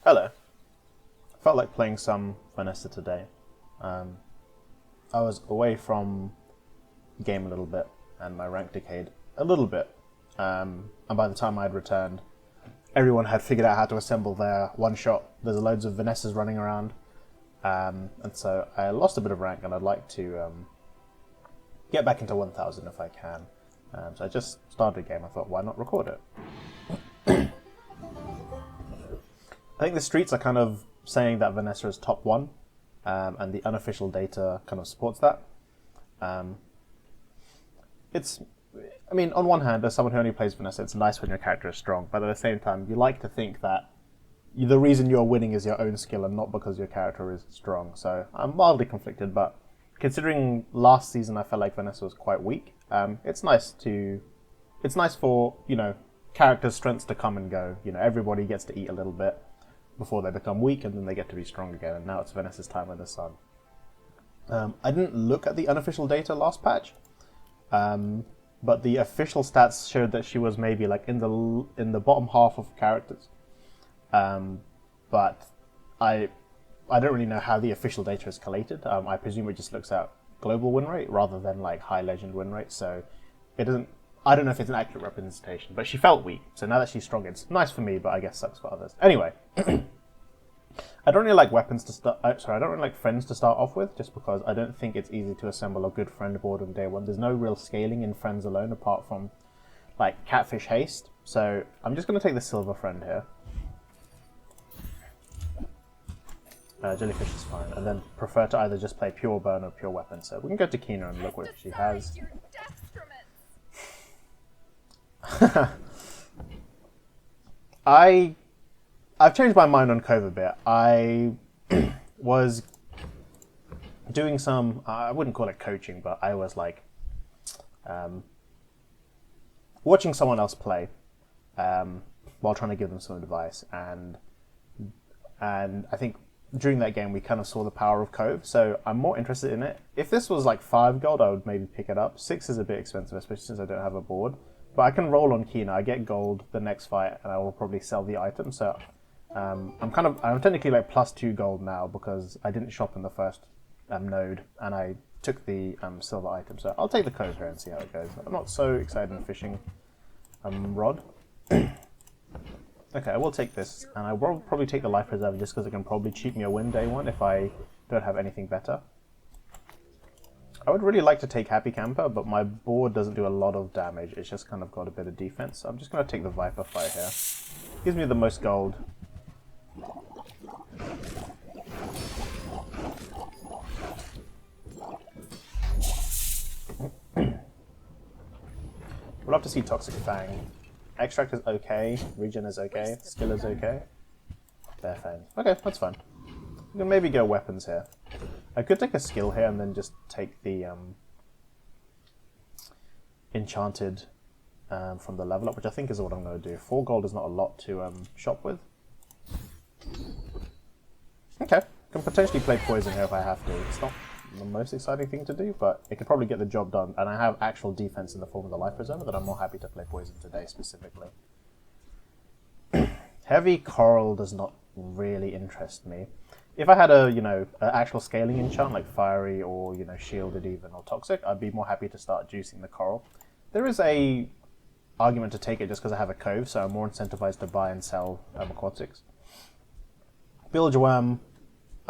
Hello. I felt like playing some Vanessa today. Um, I was away from the game a little bit, and my rank decayed a little bit. And by the time I had returned, everyone had figured out how to assemble their one-shot. There's loads of Vanessas running around, and so I lost a bit of rank, and I'd like to get back into 1000 if I can. So I just started a game. I thought, why not record it? I think the streets are kind of saying that Vanessa is top 1, and the unofficial data kind of supports that. I mean, on one hand, as someone who only plays Vanessa, it's nice when your character is strong, but at the same time, you like to think that the reason you're winning is your own skill and not because your character is strong. So I'm mildly conflicted, but considering last season I felt like Vanessa was quite weak, it's nice for, character strengths to come and go. Everybody gets to eat a little bit before they become weak, and then they get to be strong again, and now it's Vanessa's time in the sun. I didn't look at the unofficial data last patch, but the official stats showed that she was maybe like in the bottom half of characters. But I don't really know how the official data is collated. I presume it just looks at global win rate rather than like high legend win rate, so it doesn't. I don't know if it's an accurate representation, but she felt weak. So now that she's strong, it's nice for me, but I guess sucks for others. Anyway, I don't really like weapons to start. I don't really like friends to start off with, just because I don't think it's easy to assemble a good friend board on day one. There's no real scaling in friends alone, apart from like catfish haste. So I'm just going to take the silver friend here. Jellyfish is fine, and then prefer to either just play pure burn or pure weapon. So we can go to Kina and look what she has. I've changed my mind on Cove a bit. I was doing some, I wouldn't call it coaching, but I was like watching someone else play while trying to give them some advice, and I think during that game we kind of saw the power of Cove, so I'm more interested in it. If this was like 5 gold, I would maybe pick it up. 6 is a bit expensive, especially since I don't have a board. But I can roll on Kina. I get gold the next fight, and I will probably sell the item. So I'm technically like +2 gold now because I didn't shop in the first node, and I took the silver item. So I'll take the Cove here and see how it goes. I'm not so excited in fishing rod. Okay, I will take this, and I will probably take the life preserver just because it can probably cheat me a win day 1 if I don't have anything better. I would really like to take Happy Camper, but my board doesn't do a lot of damage. It's just kind of got a bit of defense. So I'm just going to take the Viper fight here. Gives me the most gold. We'll have to see Toxic Fang. Extract is okay, Regen is okay, Skill is okay. Bear Fang. Okay, that's fine. We can maybe go weapons here. I could take a skill here and then just take the enchanted from the level up, which I think is what I'm going to do. 4 gold is not a lot to shop with. Okay, can potentially play poison here if I have to. It's not the most exciting thing to do, but it could probably get the job done, and I have actual defense in the form of the life preserver that I'm more happy to play poison today specifically. Heavy coral does not really interest me. If I had a actual scaling enchant like fiery or shielded even or toxic, I'd be more happy to start juicing the coral. There is a argument to take it just because I have a Cove, so I'm more incentivized to buy and sell aquatics. Bilge worm,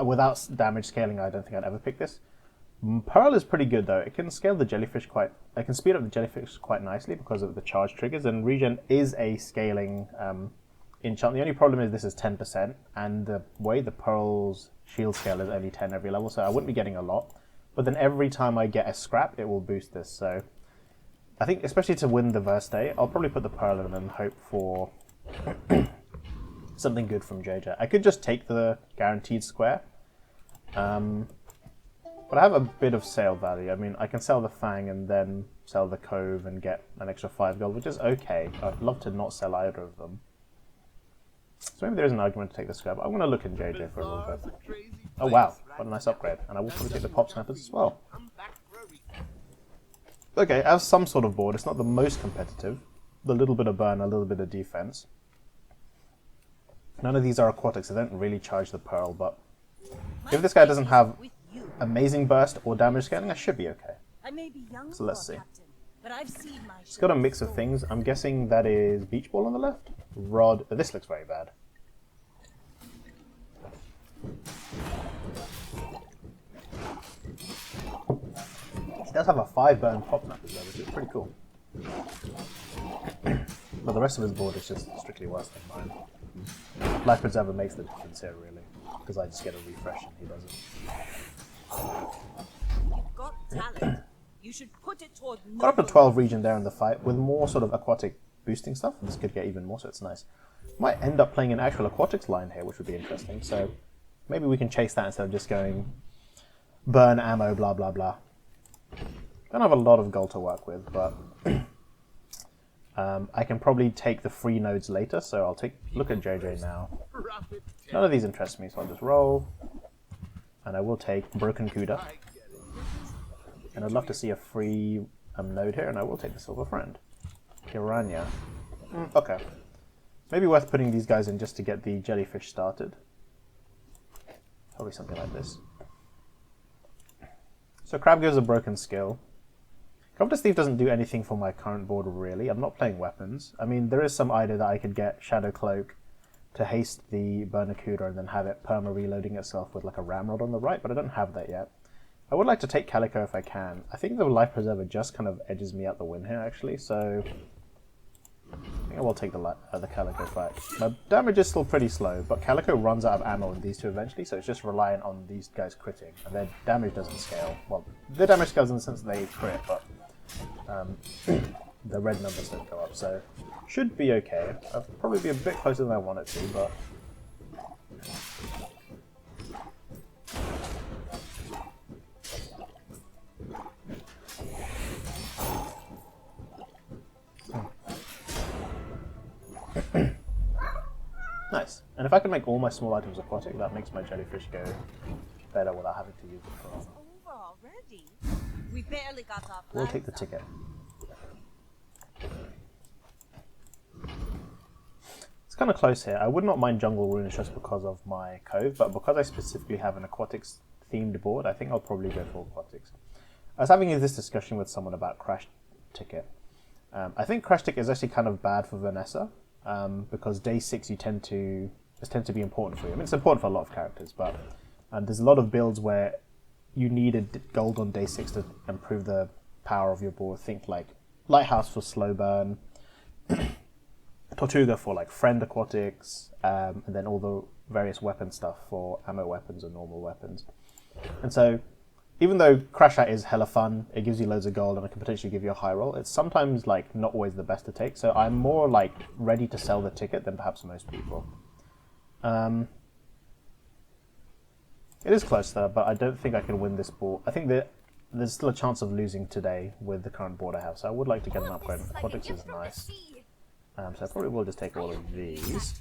without damage scaling, I don't think I'd ever pick this. Pearl is pretty good though. It can scale the jellyfish I can speed up the jellyfish quite nicely because of the charge triggers, and Regen is a scaling enchant. The only problem is this is 10%, and the way the Pearl's shield scale is only 10 every level, so I wouldn't be getting a lot. But then every time I get a scrap, it will boost this. So I think, especially to win the verse day, I'll probably put the Pearl in and hope for something good from JJ. I could just take the guaranteed square. But I have a bit of sale value. I mean, I can sell the Fang and then sell the Cove and get an extra 5 gold, which is okay. I'd love to not sell either of them. So maybe there is an argument to take the scrap. I'm going to look in JJ for a little bit. Oh wow, what a nice upgrade. And I will probably take the pop snappers as well. Okay, I have some sort of board. It's not the most competitive. A little bit of burn, a little bit of defense. None of these are aquatics, so they don't really charge the pearl, but if this guy doesn't have amazing burst or damage scaling, I should be okay. So let's see. It's got a mix of things. I'm guessing that is beach ball on the left. Rod. This looks very bad. He does have a 5 burn pop knuckles though, which is pretty cool. But the rest of his board is just strictly worse than mine. Life Preserver makes the difference here, really, because I just get a refresh and he doesn't. You've got talent. You should put it toward Got up to 12 region there in the fight. With more sort of aquatic boosting stuff, this could get even more, so it's nice. Might end up playing an actual aquatics line here, which would be interesting. So maybe we can chase that instead of just going burn ammo, blah, blah, blah. Don't have a lot of gold to work with, but I can probably take the free nodes later, so I'll look at JJ now. None of these interest me, so I'll just roll. And I will take Broken Cuda. And I'd love to see a free node here, and I will take the Silver Friend. Piranha. Okay. Maybe worth putting these guys in just to get the jellyfish started. Probably something like this. So Crab gives a broken skill. Covetous Thief doesn't do anything for my current board, really. I'm not playing weapons. I mean, there is some idea that I could get Shadow Cloak to haste the Bernacuda and then have it perma-reloading itself with like a Ramrod on the right, but I don't have that yet. I would like to take Calico if I can. I think the Life Preserver just kind of edges me out the win here, actually, so I think I will take the Calico fight. My damage is still pretty slow, but Calico runs out of ammo in these two eventually, so it's just reliant on these guys critting, and their damage doesn't scale. Well, their damage scales in the sense that they crit, but the red numbers don't go up, so should be okay. I'll probably be a bit closer than I want it to, but nice. And if I can make all my small items aquatic, that makes my jellyfish go better without having to use it for It's over already. We barely got off. We'll take the ticket. It's kind of close here. I would not mind Jungle Runes just because of my Cove, but because I specifically have an aquatics themed board, I think I'll probably go for aquatics. I was having this discussion with someone about Crash Ticket. I think Crash Ticket is actually kind of bad for Vanessa, because day 6 this tend to be important for you. I mean, it's important for a lot of characters, but there's a lot of builds where you needed gold on day 6 to improve the power of your board. Think like Lighthouse for slow burn, Tortuga for like friend aquatics, and then all the various weapon stuff for ammo weapons and normal weapons. And so, even though Crash Out is hella fun, it gives you loads of gold and it can potentially give you a high roll, it's sometimes like not always the best to take. So I'm more like ready to sell the ticket than perhaps most people. It is close though, but I don't think I can win this board. I think that there's still a chance of losing today with the current board I have, so I would like to get an upgrade. Aquatics is nice. So I probably will just take all of these.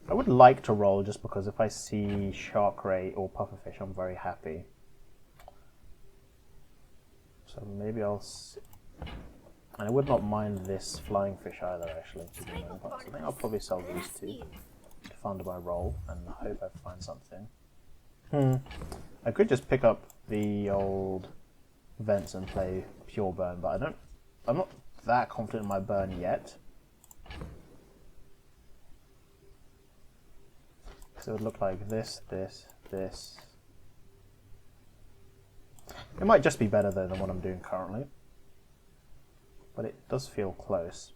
I would like to roll just because if I see Shark Ray or Pufferfish, I'm very happy. So maybe I'll see. And I would not mind this flying fish either, actually. So I think I'll probably sell these two to fund my roll and hope I find something. I could just pick up the old vents and play pure burn, but I'm not that confident in my burn yet. So it would look like this, this, this. It might just be better though than what I'm doing currently. But it does feel close.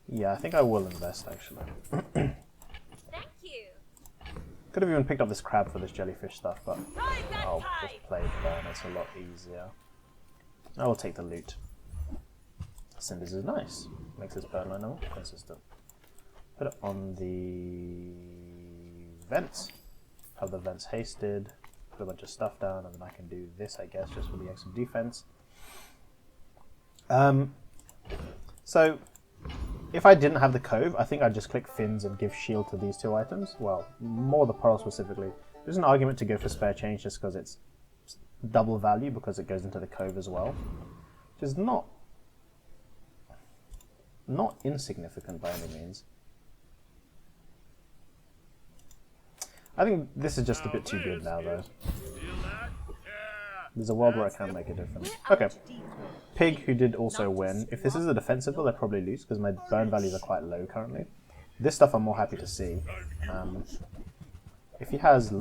Yeah, I think I will invest actually. Thank you. Could have even picked up this crab for this jellyfish stuff, but I'll just play burn, it's a lot easier. I will take the loot. Cinders is nice. Makes this burn line more consistent. Put it on the vents. Have the vents hasted. Put a bunch of stuff down, and then I can do this, I guess, just for the extra defense. So, if I didn't have the Cove, I think I'd just click Fins and give shield to these two items. Well, more the Pearl specifically. There's an argument to go for spare change just because it's double value because it goes into the cove as well, which is not insignificant by any means. I think this is just a bit too good now, though. There's a world where I can make a difference. Okay. Pig, who did also win. If this is a defensive build, I probably lose because my burn values are quite low currently. This stuff I'm more happy to see. If he has...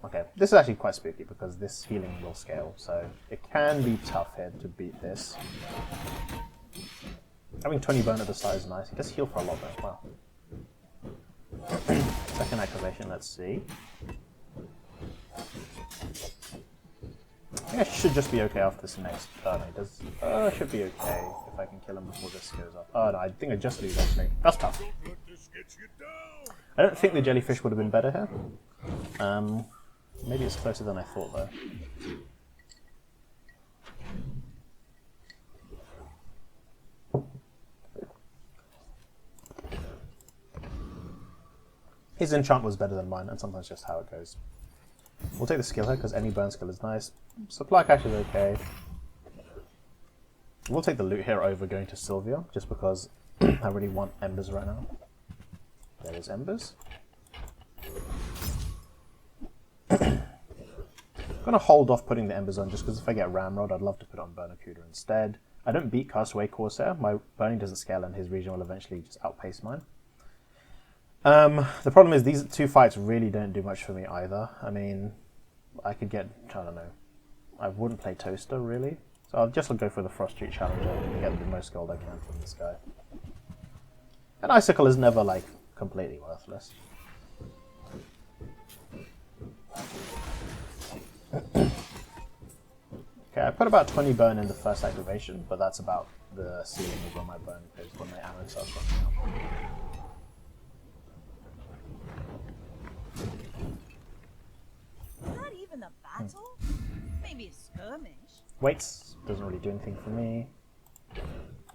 okay, this is actually quite spooky because this healing will scale, so it can be tough here to beat this. Having 20 burn at the start is nice. He does heal for a lot though. Wow. Second activation, let's see. I think I should just be okay after this next turn. It does. Should be okay if I can kill him before this goes up. Oh no, I think I just lose actually. That's tough. I don't think the jellyfish would have been better here. Maybe it's closer than I thought though. His enchant was better than mine, and sometimes just how it goes. We'll take the skill here, because any burn skill is nice. Supply cache is okay. We'll take the loot here over going to Sylvia, just because I really want embers right now. There is embers. I'm going to hold off putting the embers on, just because if I get Ramrod, I'd love to put on Burnacuda instead. I don't beat Castaway Corsair. My burning doesn't scale, and his region will eventually just outpace mine. The problem is these two fights really don't do much for me either. I mean, I could get, I don't know, I wouldn't play Toaster really. So I'll just go for the Frost Street Challenger and get the most gold I can from this guy. And Icicle is never like completely worthless. Okay, I put about 20 burn in the first activation, but that's about the ceiling of where my burn goes when my ammo starts running out. Not even a battle? Maybe a skirmish. Waits doesn't really do anything for me.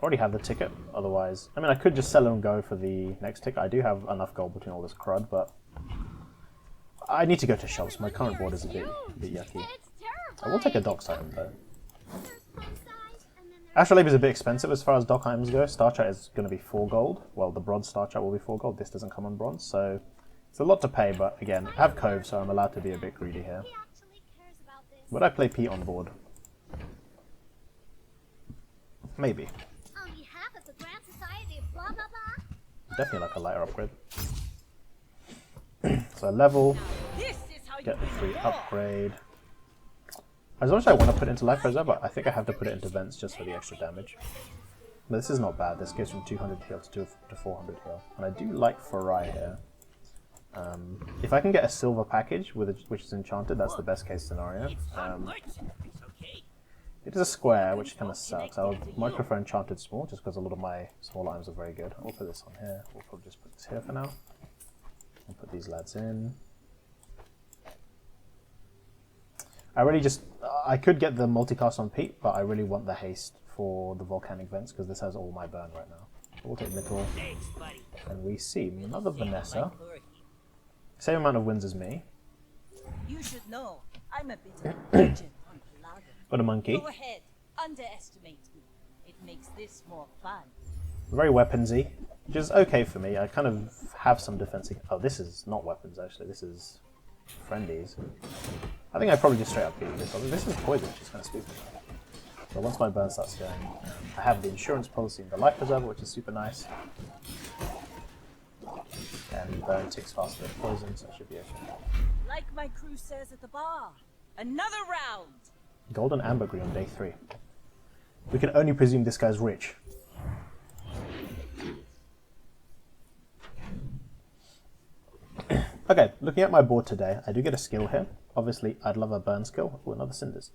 Already have the ticket, otherwise... I mean, I could just sell and go for the next ticket. I do have enough gold between all this crud, but... I need to go to shops. My current board is a bit yucky. I will take a dock item, though. Astrolabe is a bit expensive as far as dock items go. Star Chart is going to be 4 gold. Well, the bronze Star Chart will be 4 gold. This doesn't come on bronze, so... It's a lot to pay, but again, I have Cove, so I'm allowed to be a bit greedy here. Would I play Pete on board? Maybe. Definitely like a lighter upgrade. So level, get the free upgrade. As much as I want to put it into Life Preserve, but I think I have to put it into Vents just for the extra damage. But this is not bad. This goes from 200 heal to 400 heal. And I do like Farai here. If I can get a silver package which is enchanted, that's the best case scenario. It is a square, which kind of sucks. I might prefer enchanted small, just because a lot of my small items are very good. I'll put this on here. We'll probably just put this here for now. I'll put these lads in. I really just... I could get the multicast on Pete, but I really want the haste for the volcanic vents, because this has all my burn right now. We'll take Mittel. And we see another Vanessa. Same amount of wins as me. You should know, I'm a bit of a legend on Paladin. But a monkey. Go ahead, underestimate me. It makes this more fun. Very weaponsy, which is okay for me. I kind of have some defensive... Oh, this is not weapons, actually. This is friendlies. I think I probably just straight up beat this one. This is poison, which is kind of spooky. So once my burn starts going, I have the insurance policy and the life preserver, which is super nice. And burn ticks faster than poison, so it should be okay. Like my crew says at the bar, another round. Gold and ambergris on day 3. We can only presume this guy's rich. Okay, looking at my board today, I do get a skill here. Obviously, I'd love a burn skill. Oh, another cinders.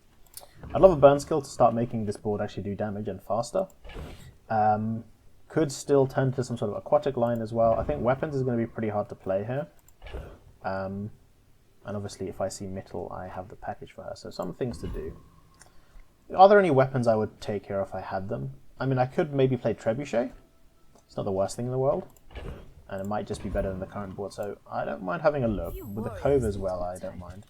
I'd love a burn skill to start making this board actually do damage and faster. Could still turn to some sort of aquatic line as well. I think weapons is going to be pretty hard to play here. And obviously if I see Mittel, I have the package for her. So some things to do. Are there any weapons I would take here if I had them? I mean, I could maybe play Trebuchet. It's not the worst thing in the world. And it might just be better than the current board. So I don't mind having a look. With the Cove as well, I don't mind.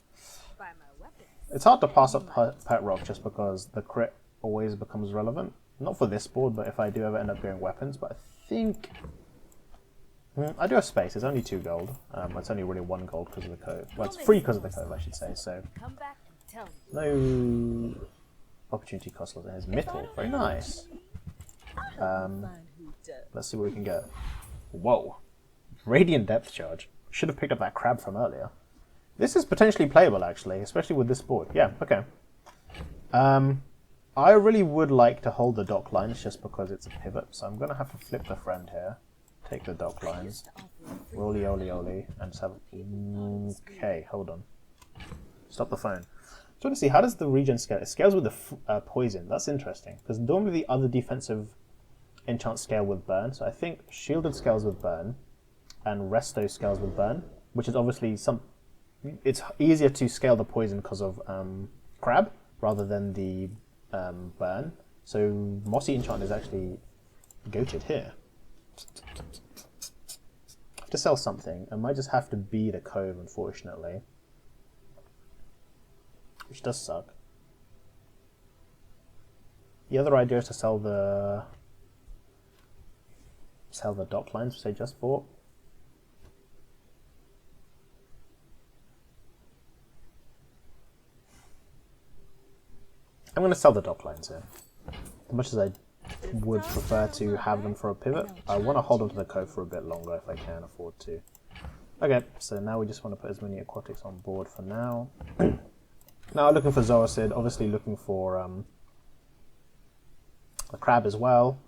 It's hard to pass up Pet Rock just because the crit always becomes relevant. Not for this board, but if I do ever end up going weapons. But I think I do have space. It's only 2 gold. It's only really 1 gold because of the code. Well, it's free because of the code, I should say. So no opportunity cost loss. There's Mythal. Very nice. Let's see what we can get. Whoa. Radiant Depth Charge. Should have picked up that crab from earlier. This is potentially playable, actually, especially with this board. Yeah, okay. I really would like to hold the dock lines just because it's a pivot, so I'm going to have to flip the friend here. Take the dock lines. Roly oly oly. And just have... Okay, hold on. Stop the phone. So I want to see, how does the regen scale? It scales with the poison. That's interesting, because normally the other defensive enchants scale with burn, so I think shielded scales with burn, and resto scales with burn, which is obviously it's easier to scale the poison because of crab rather than the burn. So Mossy enchant is actually goated here. I have to sell something. It might just have to be the Cove, unfortunately, which does suck. The other idea is to sell the dock lines, which I just bought. I'm going to sell the dock lines here. As much as I would prefer to have them for a pivot, I want to hold onto the code for a bit longer if I can afford to. Okay, so now we just want to put as many aquatics on board for now. Now looking for Zorosid, obviously looking for a crab as well.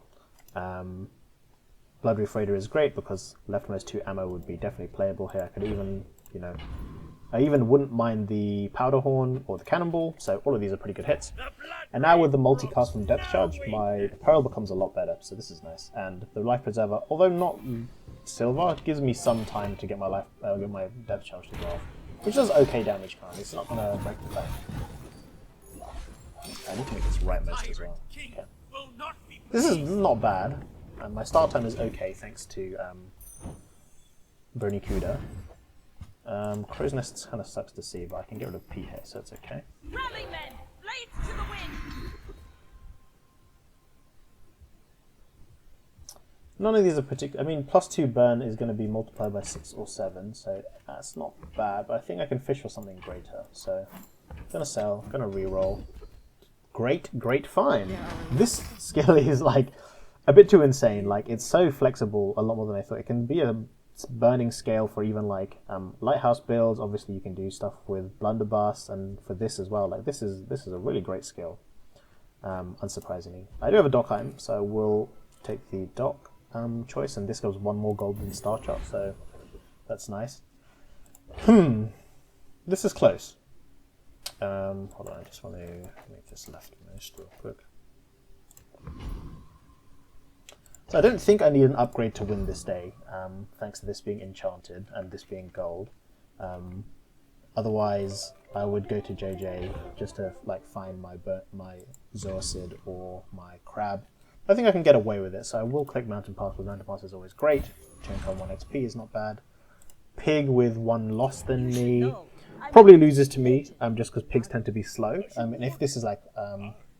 Blood Reef Raider is great because leftmost 2 ammo would be definitely playable here. I could even, I even wouldn't mind the Powder Horn or the Cannonball, so all of these are pretty good hits. And now with the multicast from Depth Charge, my Pearl becomes a lot better, so this is nice. And the Life Preserver, although not silver, gives me some time to get my Depth Charge to go off, which does okay damage currently. It's not going to break the bank. I need to make this rightmost as well. Okay. This is not bad. And my start time is okay thanks to Bernie Kuda. Crow's Nest kind of sucks to see, but I can get rid of P here, so it's okay. Rally men, blades to the wind. None of these are particular. I mean, +2 burn is going to be multiplied by 6 or 7, so that's not bad. But I think I can fish for something greater. So, gonna sell, gonna reroll. Great find. This skill is like a bit too insane. Like, it's so flexible, a lot more than I thought. It can be a burning scale for even like lighthouse builds. Obviously, you can do stuff with blunderbuss, and for this as well. Like, this is a really great skill. Unsurprisingly, I do have a dock item, so we'll take the dock choice, and this goes 1 more gold than Star Chart, so that's nice. This is close. Hold on, I just want to make this leftmost real quick. So I don't think I need an upgrade to win this day, thanks to this being enchanted and this being gold. Otherwise, I would go to JJ just to like find my Zorosid or my crab. I think I can get away with it, so I will click Mountain Pass, because Mountain Pass is always great. Chunk on 1 XP is not bad. Pig with 1 loss than me. Probably loses to me, just because pigs tend to be slow. And if this is like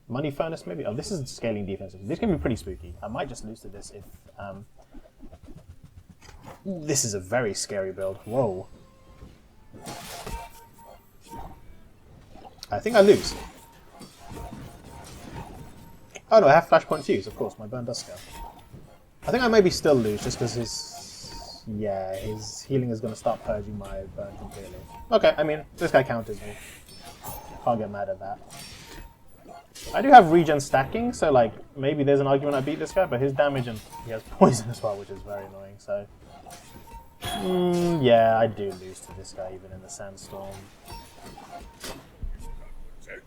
Money Furnace, maybe. Oh, this is scaling defensive. This can be pretty spooky. I might just lose to this if... This is a very scary build. Whoa. I think I lose. Oh no, I have Flashpoint Fuse, of course, my burn does scale. I think I maybe still lose just because his healing is going to start purging my burn completely. Okay, I mean, this guy counters me. Can't get mad at that. I do have regen stacking, so like maybe there's an argument I beat this guy, but his damage and he has poison as well, which is very annoying, so... yeah, I do lose to this guy even in the sandstorm.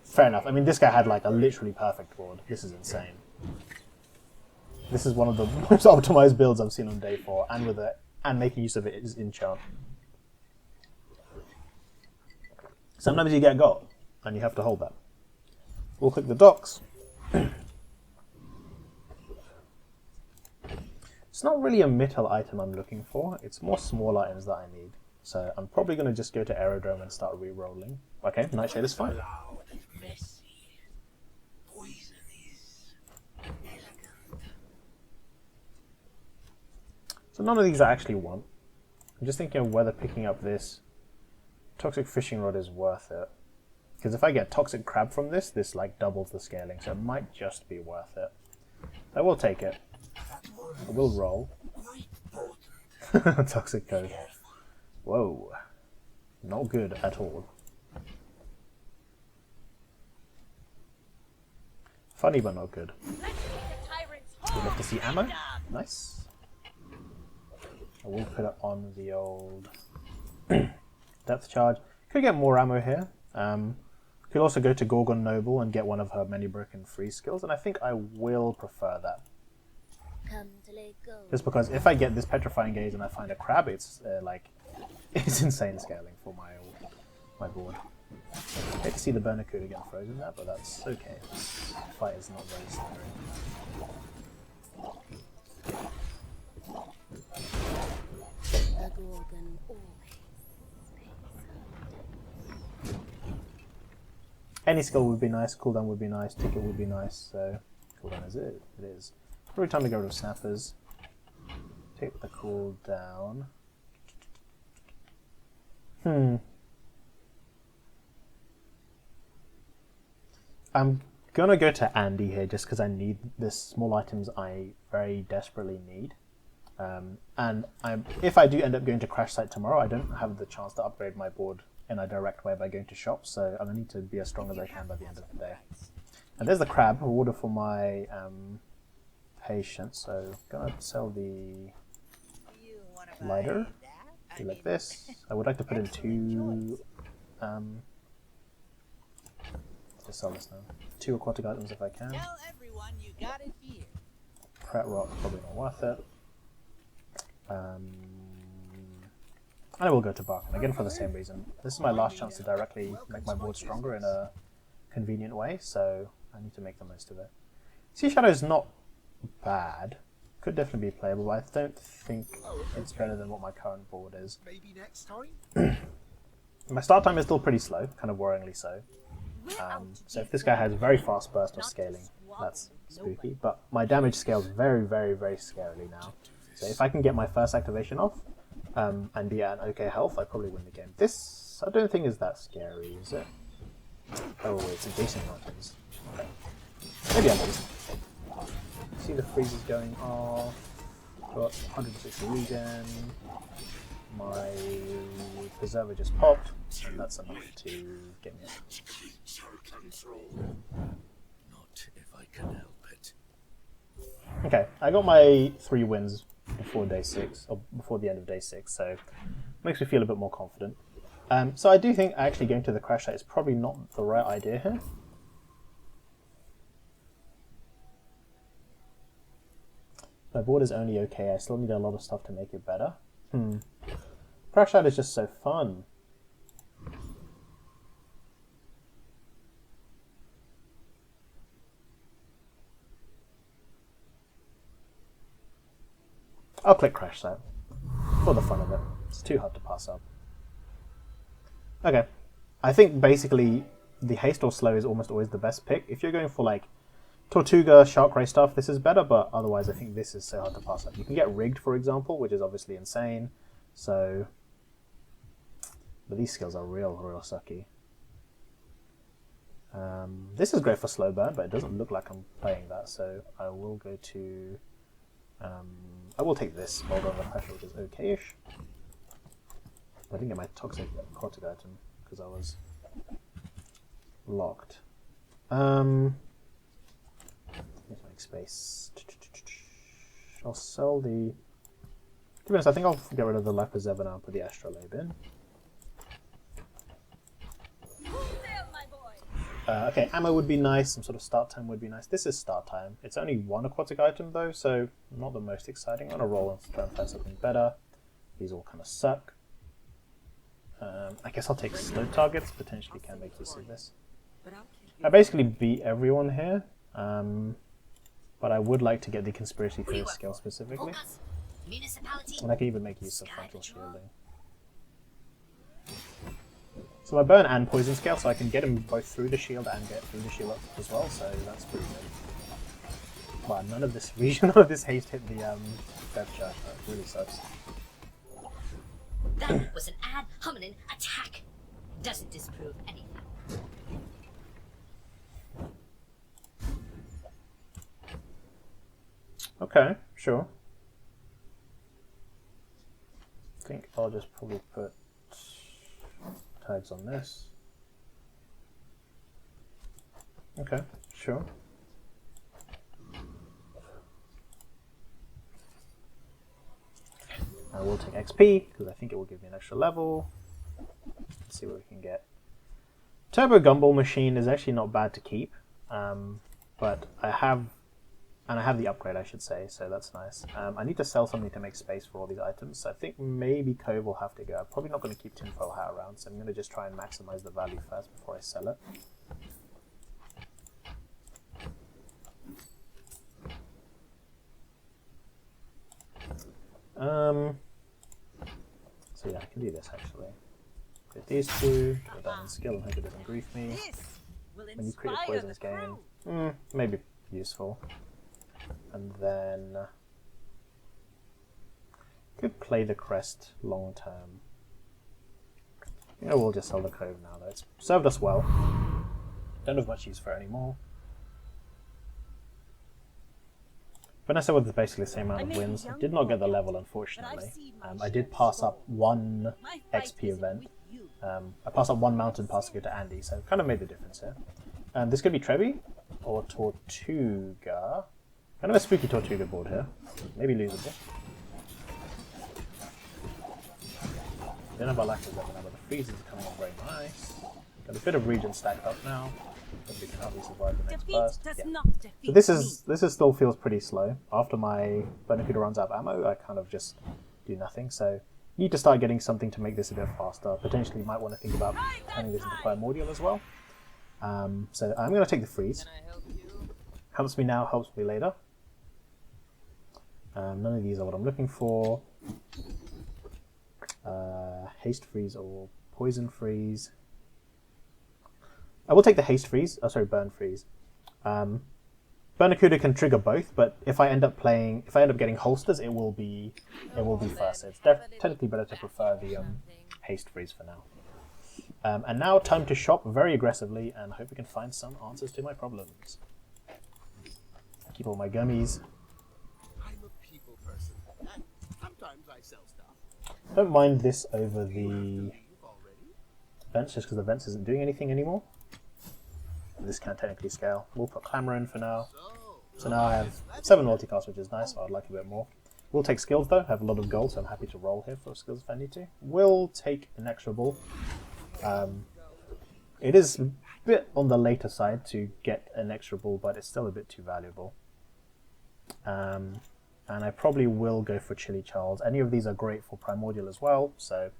Fair enough. I mean, this guy had like a literally perfect board. This is insane. This is one of the most optimized builds I've seen on day 4, and making use of it is enchant. Sometimes you get got, and you have to hold that. We'll click the docks. It's not really a Mythal item I'm looking for. It's more small items that I need. So I'm probably going to just go to Aerodrome and start re-rolling. Okay, Nightshade is fine. none of these I actually want. I'm just thinking of whether picking up this toxic fishing rod is worth it. Because if I get toxic crab from this, this like doubles the scaling, so it might just be worth it. I will take it. I will roll. Toxic code. Whoa. Not good at all. Funny but not good. We'd love to see ammo. Nice. I will put it on the old depth charge. Could get more ammo here. Could also go to Gorgon Noble and get one of her many broken free skills, and I think I will prefer that. Just because if I get this petrifying gaze and I find a crab, it's it's insane scaling for my board. I hate to see the Bernacuda again frozen there, but that's okay. This fight is not very scary. Any skill would be nice, cooldown would be nice, ticket would be nice, so cooldown is it. It is. Probably time to get rid of snappers. Take the cooldown. I'm gonna go to Andy here just because I need the small items I very desperately need. And if I do end up going to Crash Site tomorrow, I don't have the chance to upgrade my board in a direct way by going to shops, so I'm gonna need to be as strong as I can by the end of the day. And there's the crab, order for my patience, so I'm gonna sell the lighter. Do like this. I would like to put in 2 just sell this now. 2 aquatic items if I can. Pret rock, probably not worth it. And I will go to Barkin, again for the same reason. This is my last chance to directly make my board stronger in a convenient way, so I need to make the most of it. Sea Shadow is not bad. Could definitely be playable, but I don't think it's better than what my current board is. Maybe next time? My start time is still pretty slow, kind of worryingly so. So if this guy has very fast burst of scaling, that's spooky. But my damage scales very, very, very scarily now. So if I can get my first activation off and be at an okay health, I probably win the game. This, I don't think is that scary, is it? Oh wait, it's adjacent mountains. Okay. Maybe I'm just... See the freezes going off. Got 160 regen. My preserver just popped, and that's enough to get me up. Not if I can help it. Okay, I got my 3 wins before day 6, or before the end of day 6, so makes me feel a bit more confident. So I do think actually going to the crash site is probably not the right idea here. My board is only okay, I still need a lot of stuff to make it better. Crash Out is just so fun. I'll click Crash Site for the fun of it. It's too hard to pass up. Okay, I think basically the haste or slow is almost always the best pick. If you're going for like Tortuga, Shark Ray stuff, this is better, but otherwise I think this is so hard to pass up. You can get Rigged, for example, which is obviously insane. So, but these skills are real sucky. This is great for slow burn, but it doesn't look like I'm playing that, so I will go to... I will take this Mold Under Pressure, which is okay-ish. I didn't get my Toxic Cortic item, because I was locked. Let's make space. I'll sell the... To be honest, I think I'll get rid of the Life Preserver now and put the Astrolabe in. Okay, ammo would be nice, some sort of start time would be nice. This is start time. It's only 1 aquatic item though, so not the most exciting. I'm going to roll and try and find something better. These all kind of suck. I guess I'll take slow targets, potentially can make use of this. I basically beat everyone here, but I would like to get the Conspiracy Theorist skill specifically. And I can even make use of frontal shielding. So I burn and poison scale, so I can get him both through the shield and get through the shield up as well, so that's pretty good. Wow, none of this haste hit the death charge. That really sucks. That was an ad hominin attack. Doesn't disprove anything. Okay, sure. I think I'll just probably put tags on this. Okay, sure. I will take XP because I think it will give me an extra level. Let's see what we can get. Turbo Gumball Machine is actually not bad to keep, but I have the upgrade, I should say, so that's nice. I need to sell something to make space for all these items, so I think maybe Cove will have to go. I'm probably not going to keep Tinfoil Hat around, so I'm going to just try and maximize the value first before I sell it. So yeah, I can do this actually. Get these two, go down in skill and hope it doesn't grief me. This will When you create a inspire poisonous the game, crew. maybe useful. And then could play the crest long term. You know, we'll just sell the Cove now though. It's served us well. Don't have much use for it anymore. Vanessa was basically the same amount of wins. I did not get the level, unfortunately. I did pass up one XP event. I passed up one mountain pass to go to Andy, so it kind of made the difference here. This could be Trevi or Tortuga. Kind of a spooky Tortuga board here. Maybe losable. Don't know about Lactose level now, but the freezes are coming up very nice. Got a bit of region stacked up now. Hopefully can help me survive the next burst. Does Yeah. not defeat This is still feels pretty slow. After my Barnacuda runs out of ammo, I kind of just do nothing. So need to start getting something to make this a bit faster. Potentially might want to think about turning this into Primordial as well. So I'm going to take the freeze. Helps me now, helps me later. None of these are what I'm looking for. Haste freeze or poison freeze. I will take the haste freeze. Oh, sorry, burn freeze. Barnacuda can trigger both, but if I end up getting holsters, it will be first. So it's technically better to prefer the haste freeze for now. And now time to shop very aggressively and hope we can find some answers to my problems. Keep all my gummies. I'm a people person, and sometimes I sell stuff. Don't mind this over the You've already? vents, just because the vents isn't doing anything anymore. This can't technically scale. We'll put Clamor in for now. So now I have 7 multicast, which is nice, but I'd like a bit more. We'll take skills though, I have a lot of gold, so I'm happy to roll here for skills if I need to. We'll take Inexorable. It is a bit on the later side to get Inexorable, but it's still a bit too valuable. And I probably will go for Chili Charles. Any of these are great for Primordial as well, so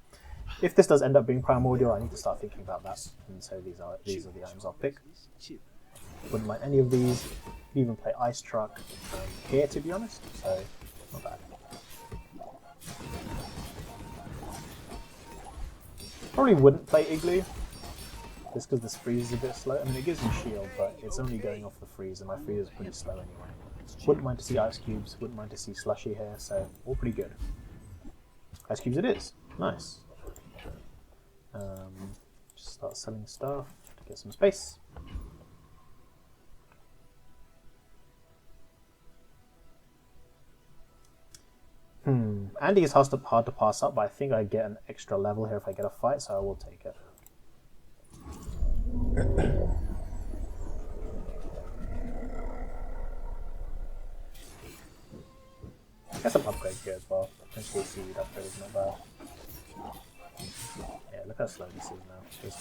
if this does end up being Primordial, I need to start thinking about that. And so these are the items I'll pick. Wouldn't mind any of these. Could even play Ice Truck here, to be honest, so not bad. Probably wouldn't play Igloo, just because this freeze is a bit slow. I mean, it gives me shield, but it's only going off the freeze, and my freeze is pretty slow anyway. Wouldn't mind to see Ice Cubes, wouldn't mind to see Slushy here, so all pretty good. Ice Cubes it is. Nice. Just start selling stuff to get some space. Andy is hard to pass up, but I think I get an extra level here if I get a fight, so I will take it. Get some upgrades here as well. Potentially seaweed upgrade is not bad. Yeah, look how slow this is now. Just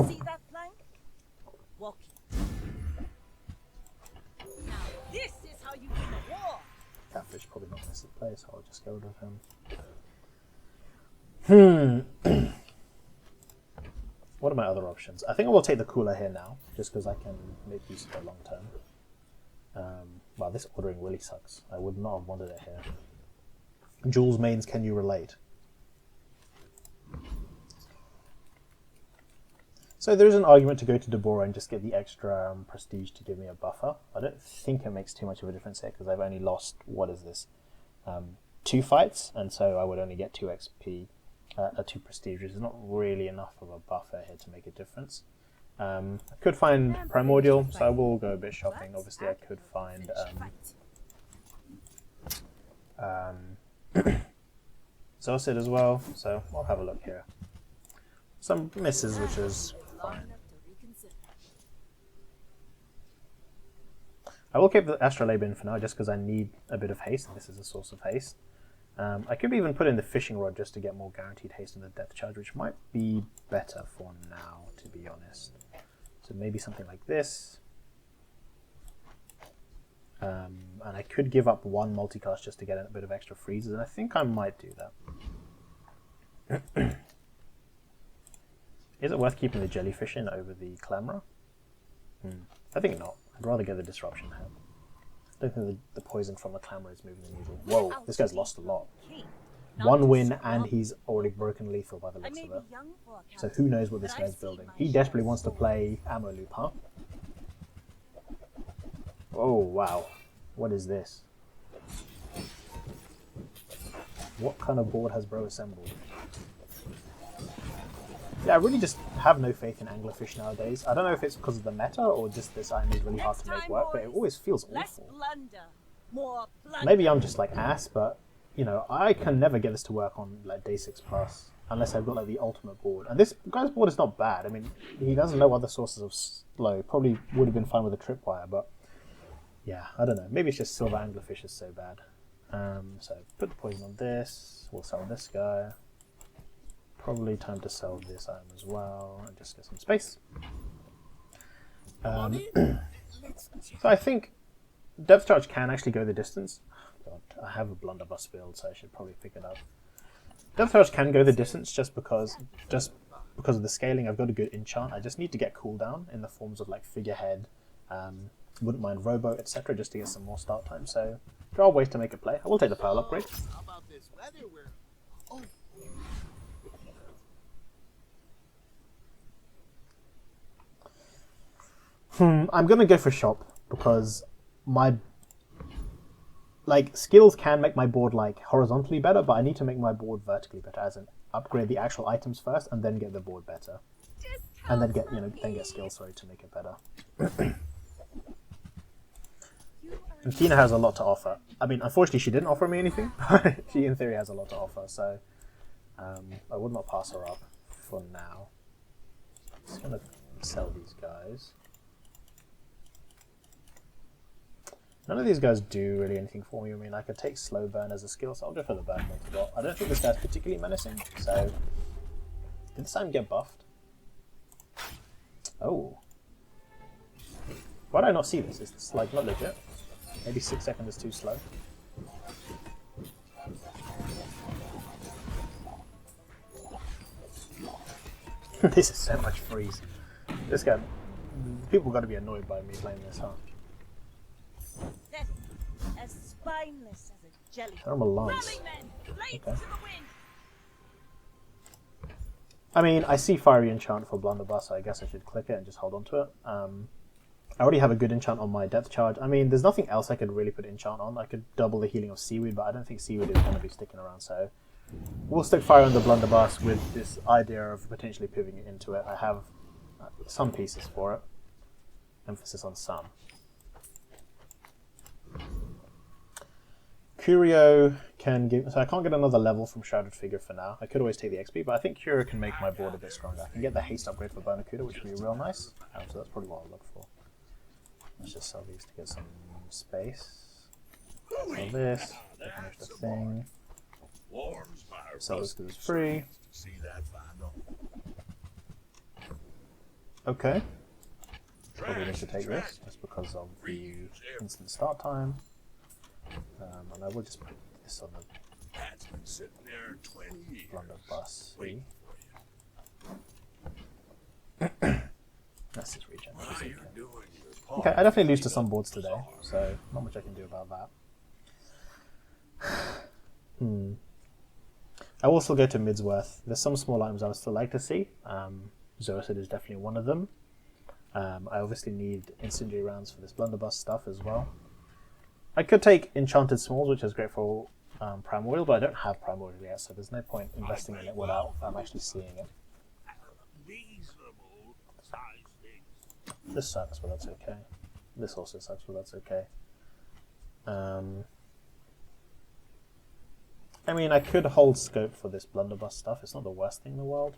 See that plank? Walk it. Now this is how you win a war. Catfish probably not going to play, so I'll just get rid of him. What are my other options? I think I will take the cooler here now, just because I can make use of it long term. Wow, this ordering really sucks. I would not have wanted it here. Jules mains, can you relate? So there is an argument to go to Deborah and just get the extra prestige to give me a buffer. I don't think it makes too much of a difference here because I've only lost, what is this, 2 fights, and so I would only get 2 XP, 2 prestige, which is not really enough of a buffer here to make a difference. I could find Primordial, so I will go a bit shopping. Obviously I could find Zolcid as well, so I'll have a look here. Some misses, which is fine. I will keep the Astrolabe in for now, just because I need a bit of haste, and this is a source of haste. I could even put in the Fishing Rod just to get more guaranteed haste in the Depth Charge, which might be better for now, to be honest. So maybe something like this. And I could give up 1 multicast just to get a bit of extra freezes, and I think I might do that. Is it worth keeping the Jellyfish in over the Clamora? I think not. I'd rather get the Disruption here. I don't think the poison from the Clamora is moving the needle. Whoa, this guy's lost a lot. 1 win and he's already broken lethal by the looks of it. So who knows what this guy's building. He desperately wants to play Ammo Loop, huh? Oh, wow. What is this? What kind of board has bro assembled? Yeah, I really just have no faith in Anglerfish nowadays. I don't know if it's because of the meta or just this item is really hard to make work, but it always feels awful. Maybe I'm just like ass, but you know, I can never get this to work on like day 6 plus unless I've got like the ultimate board. And this guy's board is not bad. I mean, he doesn't know other sources of slow. Probably would have been fine with a tripwire, but yeah, I don't know. Maybe it's just Silver Anglerfish is so bad. So put the poison on this. We'll sell this guy. Probably time to sell this item as well and just get some space. So I think Depth Charge can actually go the distance. God, I have a blunderbuss build, so I should probably pick it up. Depth Charge can go the distance just because of the scaling. I've got a good enchant. I just need to get cooldown in the forms of like Figurehead, wouldn't mind Robo, etc., just to get some more start time. So there are ways to make a play. I will take the Pearl upgrade. How about this weather? I'm gonna go for shop because my skills can make my board like horizontally better, but I need to make my board vertically better, as in upgrade the actual items first and then get the board better, and then get skills to make it better. And Tina has a lot to offer. I mean, unfortunately, she didn't offer me anything. She, in theory, has a lot to offer, so I would not pass her up for now. Just gonna sell these guys. None of these guys do really anything for me. I mean, I could take Slow Burn as a skill, so I'll go for the Burn multi-bot. I don't think this guy's particularly menacing, so... Did this time get buffed? Oh. Why did I not see this? Is this, like, not legit? Maybe 6 seconds is too slow. This is so much freeze. This guy... People got to be annoyed by me playing this, huh? As spineless as a jelly. Thermal Lance. Okay. Okay. I mean, I see Fiery Enchant for Blunderbuss, so I guess I should click it and just hold on to it. I already have a good enchant on my Depth Charge. I mean, there's nothing else I could really put enchant on. I could double the healing of Seaweed, but I don't think Seaweed is going to be sticking around, so... We'll stick Fire on the Blunderbuss with this idea of potentially pivoting it into it. I have some pieces for it. Emphasis on some. Curio can give... So I can't get another level from Shrouded Figure for now. I could always take the XP, but I think Curio can make my board a bit stronger. I can get the haste upgrade for Bonacuda, which would be real nice. So that's probably what I'll look for. Let's just sell these to get some space. Sell this. Finish the thing. Sell this because it's free. Okay. Probably need to take this, just because of the instant start time. And I will just put this on the Blunderbuss. That's his regen. Okay, I definitely lose to some boards today, so not much I can do about that. I will still go to Midsworth. There's some small items I would still like to see. Zoacid is definitely one of them. I obviously need incendiary rounds for this blunderbuss stuff as well. I could take Enchanted Smalls, which is great for Primordial, but I don't have Primordial yet, so there's no point investing in it without actually seeing it. Reasonable size things. This sucks, but that's okay. This also sucks, but that's okay. I mean, I could hold scope for this blunderbuss stuff. It's not the worst thing in the world.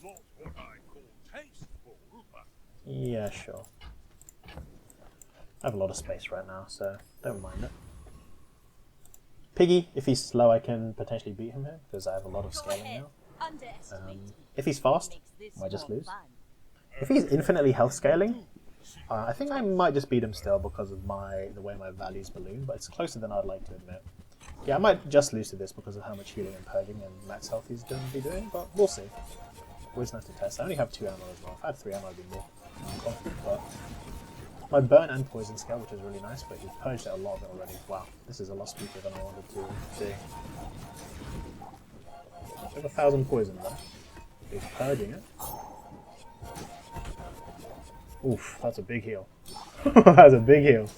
Not what I call tasteful, but Yeah, sure. I have a lot of space right now, so don't mind it. Piggy, if he's slow, I can potentially beat him here, because I have a lot of Go scaling ahead. now. Underestimate me. If he's fast, Makes this might just more lose. fun. If he's infinitely health scaling, I think I might just beat him still because of the way my values balloon, but it's closer than I'd like to admit. Yeah, I might just lose to this because of how much healing and purging and max health he's going to be doing, but we'll see. Always nice to test. I only have 2 ammo as well. If I had 3 ammo, I'd be more confident, but my burn and poison scale, which is really nice, but he's purged it a lot of it already. Wow, this is a lot sweeter than I wanted to do. I have 1,000 poison though. He's purging it. Oof, that's a big heal. That's a big heal.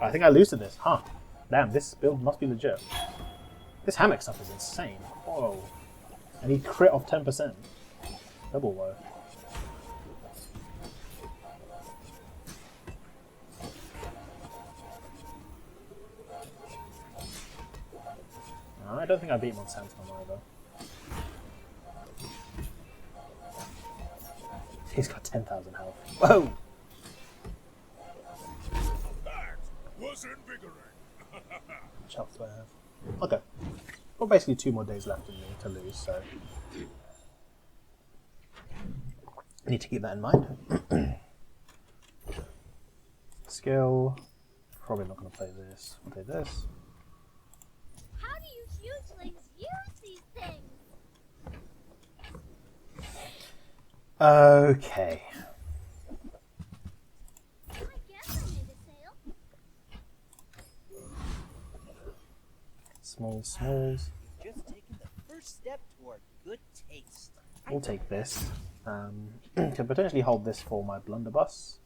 I think I lose to this. Huh. Damn, this build must be legit. This hammock stuff is insane. Whoa. And he crit off 10%. Double woe. I don't think I beat him on Sandstorm either. He's got 10,000 health. Whoa! that was invigorating. How much health do I have? Okay. Well, basically 2 more days left in me to lose, so I need to keep that in mind. Skill. Probably not going to play this. I'll play this. How do you hugelings use these things? Okay. I guess I made a sale. Smalls. Just taken the first step toward good taste. We'll take this. Can potentially hold this for my blunderbuss.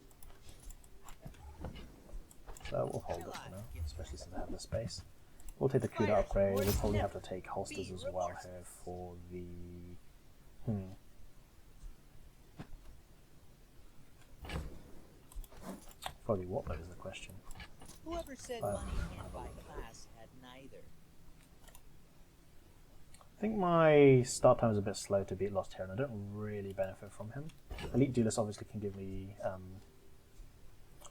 So we'll hold it for now, especially since I have the space. We'll take the CUDA upgrade. We'll probably have to take holsters as well here for the... Probably what though is the question. Whoever said money can't buy class had neither. I think my start time is a bit slow to beat Lost Heron. I don't really benefit from him. Elite Duelist obviously can give me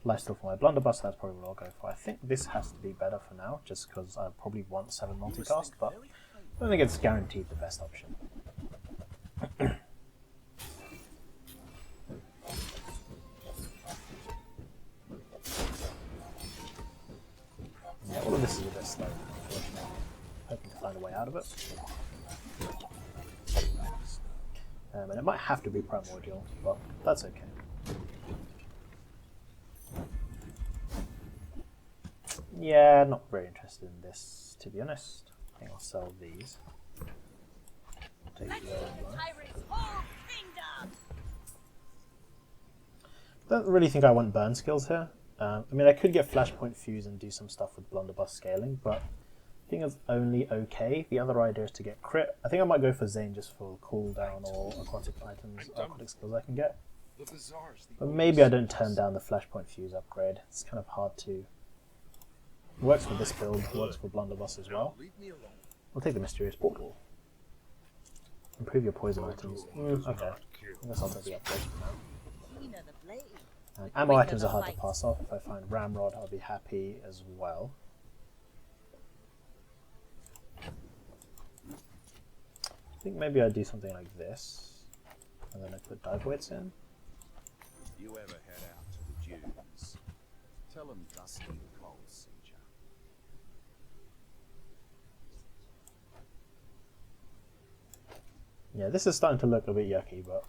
lifesteal for my blunderbuss, so that's probably what I'll go for. I think this has to be better for now, just because I probably want 7 multicast, but I don't think it's guaranteed the best option. Yeah, all of this is a bit slow, unfortunately. Hoping to find a way out of it. And it might have to be primordial, but that's okay. Yeah, not very interested in this, to be honest. I think I'll sell these. Take Let's the see the tyrant's whole kingdom. Don't really think I want burn skills here. I mean, I could get Flashpoint Fuse and do some stuff with blunderbuss scaling, but I think it's only okay. The other idea is to get crit. I think I might go for Zane just for cooldown or aquatic items, aquatic skills I can get. But maybe I don't turn down the Flashpoint Fuse upgrade. It's kind of hard to... It works for this build, works for blunderbuss as well. Leave me alone. We'll take the Mysterious Portal. Improve your poison items. Okay. I guess I'll take the upgrade for now. Keen of the blade. And ammo items are hard to pass off. If I find Ramrod, I'll be happy as well. I think maybe I'd do something like this. And then I put dive weights in. If you ever head out to the dunes, tell them Dusty Cole sent you. Yeah, this is starting to look a bit yucky, but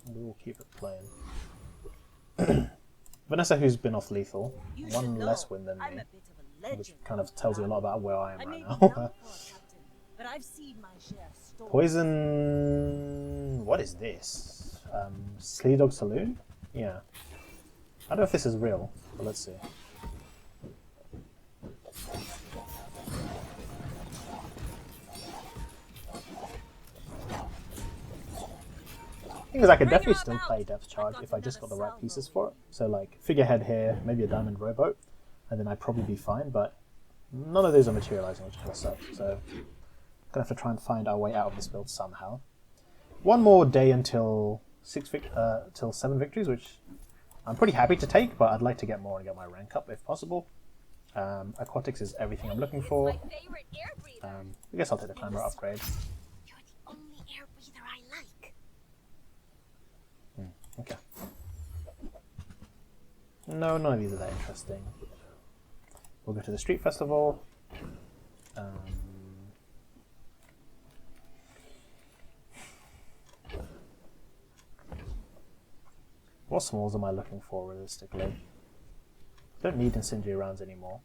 we'll keep it playing. Vanessa, who's been off lethal, You should one know less win than I'm me. a bit of a which kind of tells you a lot about where I am I may right be now. young for a captain, but I've seen my share of storms. Poison... What is this? Sleigh Dog Saloon? Yeah. I don't know if this is real, but let's see. Thing is, I could definitely still play Depth Charge if I just got the right pieces for it. So like, figurehead here, maybe a diamond rowboat, and then I'd probably be fine, but none of those are materializing, which kind of sucks. So gonna have to try and find our way out of this build somehow. One more day until till 7 victories, which I'm pretty happy to take, but I'd like to get more and get my rank up if possible. Aquatics is everything I'm looking for. My favorite air breather. I guess I'll take the climber upgrade. You're the only air breather I like. Okay. No, none of these are that interesting. We'll go to the street festival. What smalls am I looking for realistically? Don't need incendiary rounds anymore.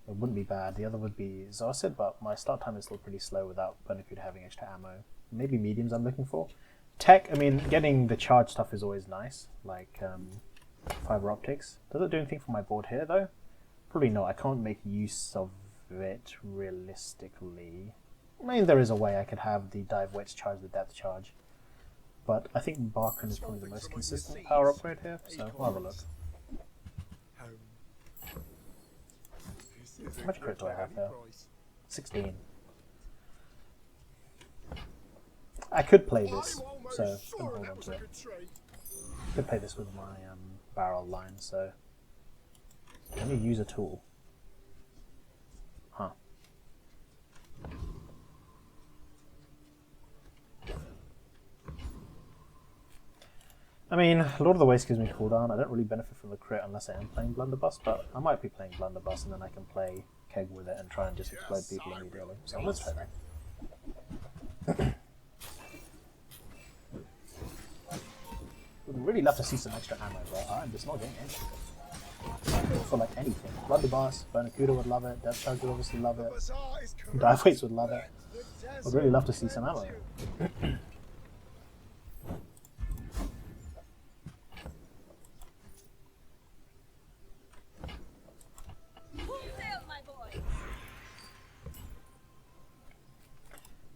It wouldn't be bad. The other would be Zarsid, but my start time is still pretty slow without Benefit having extra ammo. Maybe mediums I'm looking for. Tech, I mean, getting the charge stuff is always nice, like fiber optics. Does it do anything for my board here though? Probably not. I can't make use of it realistically. I mean, there is a way I could have the dive weights charge the depth charge. But I think Barkin is probably the most consistent power upgrade here, so we'll have a look. How much crit do I have there? 16. I could play this, so I'm gonna hold on to it. Could play this with my barrel line, so let me use a tool. Huh. I mean, Lord of the Waste gives me cooldown. I don't really benefit from the crit unless I am playing Blunderbuss, but I might be playing Blunderbuss and then I can play Keg with it and try and just explode people immediately. So let's try that. Would really love to see some extra ammo, but I'm just not getting anything. For like anything. Blunderbuss, Bernacuda would love it, Death Charge would obviously love it, Dive Weights would love it. I'd really love to see some ammo.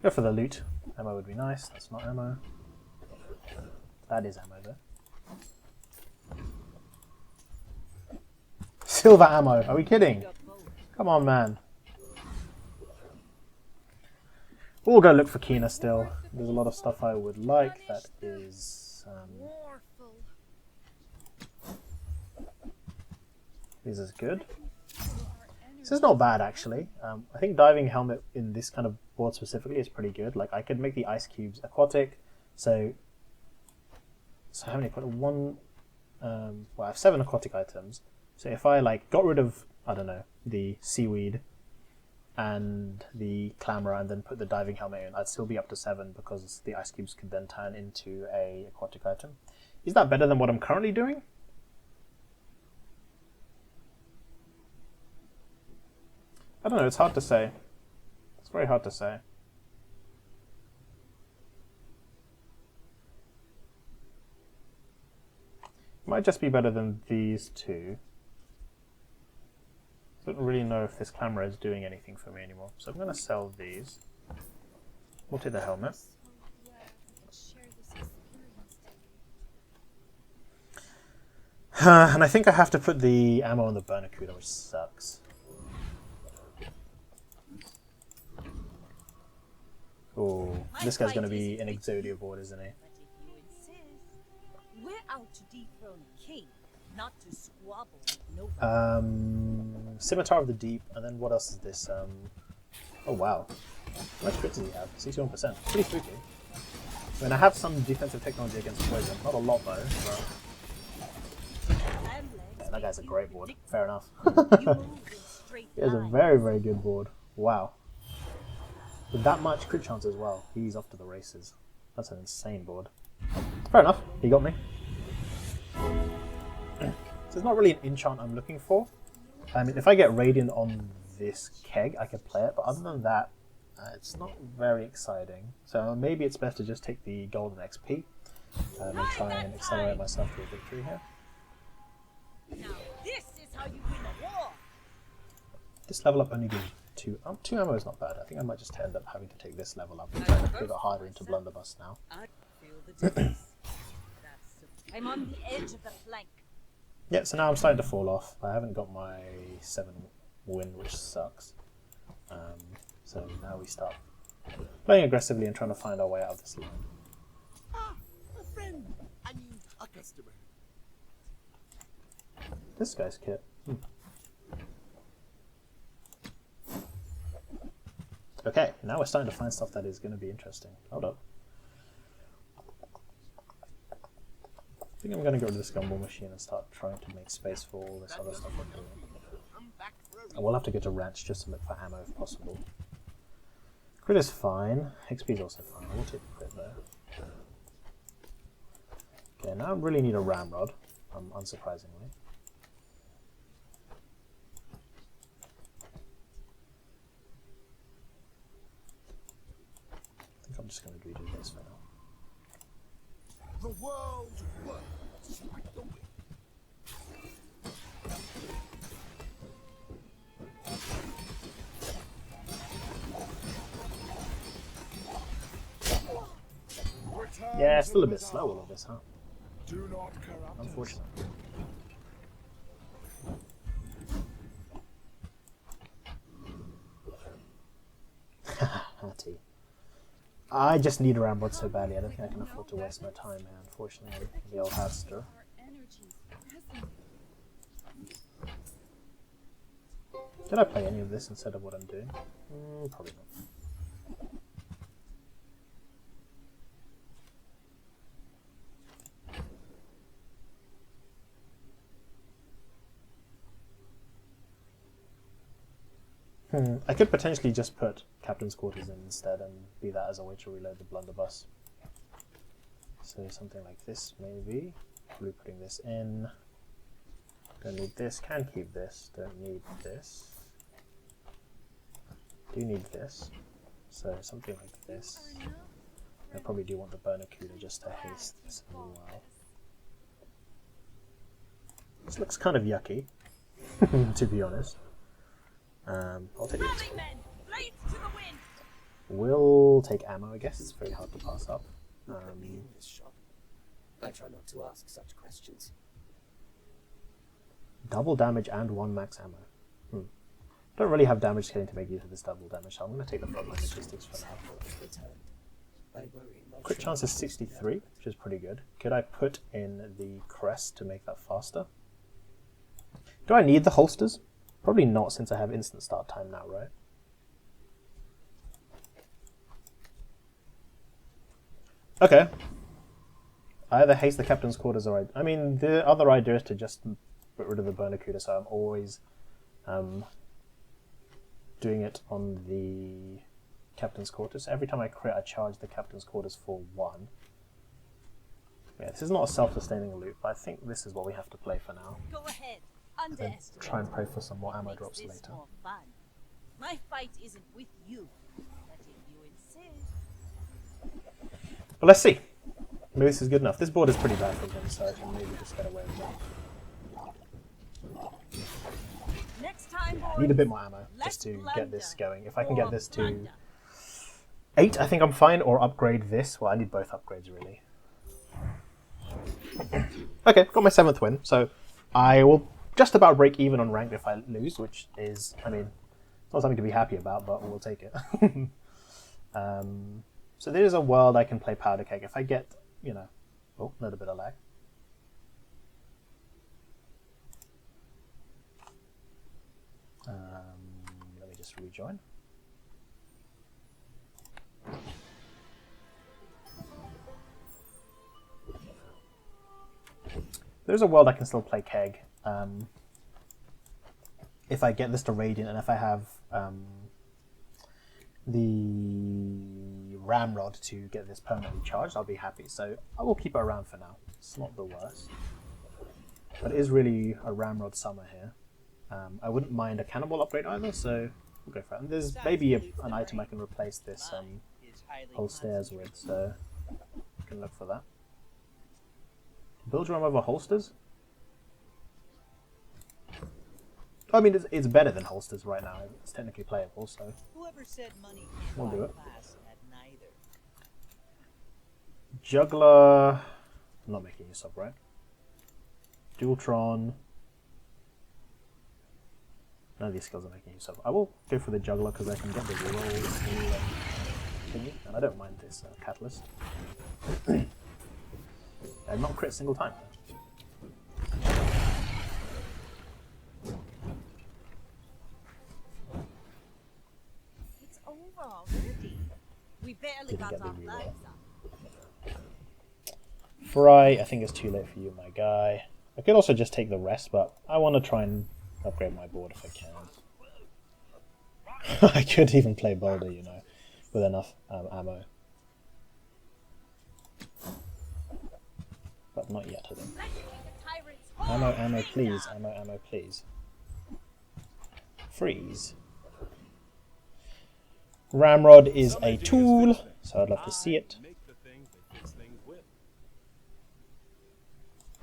Go for the loot. Ammo would be nice. That's not ammo. That is ammo though. Silver ammo. Are we kidding? Come on, man. We'll go look for Kina still. There's a lot of stuff I would like. That is... this is good. This is not bad actually. I think diving helmet in this kind of board specifically is pretty good. Like I could make the ice cubes aquatic. So how many? Well, I have 7 aquatic items. So if I like got rid of, I don't know, the seaweed and the clamora and then put the diving helmet in, I'd still be up to 7 because the ice cubes could then turn into a aquatic item. Is that better than what I'm currently doing? I don't know, it's hard to say. It's very hard to say. Might just be better than these two. I don't really know if this camera is doing anything for me anymore. So I'm going to sell these. We'll take the helmet. And I think I have to put the ammo on the Bernacuda, which sucks. Oh, this guy's going to be an Exodia board, isn't he? But if you insist, we're out to dethrone a king, not to squabble with nobody. Scimitar of the Deep, and then what else is this? Oh wow. How much crit does he have? 61%. Pretty spooky. I mean, I have some defensive technology against poison. Not a lot though, but... Yeah, that guy's a great board. Fair enough. He has a very, very good board. Wow. With that much crit chance as well, he's off to the races. That's an insane board. Fair enough, he got me. So it's not really an enchant I'm looking for. I mean, if I get Radiant on this keg, I could play it, but other than that, it's not very exciting. So maybe it's best to just take the golden XP and try and accelerate myself to a victory here. Now this is how you win a war. This level up only gives 2. 2 ammo is not bad. I think I might just end up having to take this level up and try to pivot harder into blunderbuss now. I feel the difference. I'm on the edge of the flank. Yeah, so now I'm starting to fall off. I haven't got my 7 win, which sucks. So now we start playing aggressively and trying to find our way out of this line. Ah, a friend. I mean, a customer. This guy's kit. Okay, now we're starting to find stuff that is going to be interesting. Hold up. I think I'm going to go to this gumball machine and start trying to make space for all this other stuff I'm doing. And we'll have to get to ranch just to look for ammo if possible. Crit is fine. XP is also fine. We'll take the crit there. Okay, now I really need a ramrod, unsurprisingly. I think I'm just going to redo this for now. The world works like the wind. Yeah, still a bit slow all of this, huh? Do not corrupt us. Unfortunately. Hattie. I just need a ramrod so badly. I don't think I can afford to waste my time here, unfortunately, on the old Hadster. Did I play any of this instead of what I'm doing? Probably not. I could potentially just put Captain's Quarters in instead and be that as a way to reload the blunderbuss. So something like this, maybe. Probably putting this in. Don't need this, can keep this. Don't need this. Do need this. So something like this. I probably do want the burner cooler just to haste this as well. This looks kind of yucky, to be honest. I'll take this. We'll take ammo, I guess. It's very hard to pass up. In this shop. I try not to ask such questions. Double damage and 1 max ammo. Don't really have damage scaling to make use of this double damage, so I'm going to take the frontline logistics for now. Crit chance is 63, which is pretty good. Could I put in the crest to make that faster? Do I need the holsters? Probably not, since I have instant start time now, right? Okay. I either haste the Captain's Quarters or I mean, the other idea is to just get rid of the burner cooler, so I'm always doing it on the Captain's Quarters. Every time I crit, I charge the Captain's Quarters for 1. Yeah, this is not a self-sustaining loop, but I think this is what we have to play for now. Go ahead. And try and pray for some more ammo drops Makes this later. more fun. My fight isn't with you, but if you insist. But let's see. Maybe this is good enough. This board is pretty bad for him, so I can maybe just get away with it. Next time, boys, I need a bit more ammo just to get this going. If I can get this to 8, I think I'm fine, or upgrade this. Well, I need both upgrades, really. Okay, got my 7th win, so I will just about break even on ranked if I lose, which is, I mean, not something to be happy about, but we'll take it. So there is a world I can play powder keg. If I get, you know, oh, a little bit of lag. Let me just rejoin. There's a world I can still play keg. If I get this to Radiant and if I have the ramrod to get this permanently charged, I'll be happy. So I will keep it around for now. It's not the worst. But it is really a ramrod summer here. I wouldn't mind a cannonball upgrade either, so we'll go for it. And there's maybe an item I can replace this whole stairs with, so I can look for that. Build drum over holsters? I mean, it's better than holsters right now. It's technically playable, so Whoever said money we'll do it. class had neither. Juggler, I'm not making use of, right? Dualtron. None of these skills I'm making use of. I will go for the juggler because I can get the reroll thingy, and I don't mind this catalyst. And not crit a single time. It's over already. We barely Didn't got get the our reroll. flags up. Fry, I think it's too late for you, my guy. I could also just take the rest, but I want to try and upgrade my board if I can. I could even play Boulder, you know, with enough ammo. But not yet, I think. Ammo, ammo, please. Ammo, ammo, please. Freeze. Ramrod is a tool, so I'd love to see it.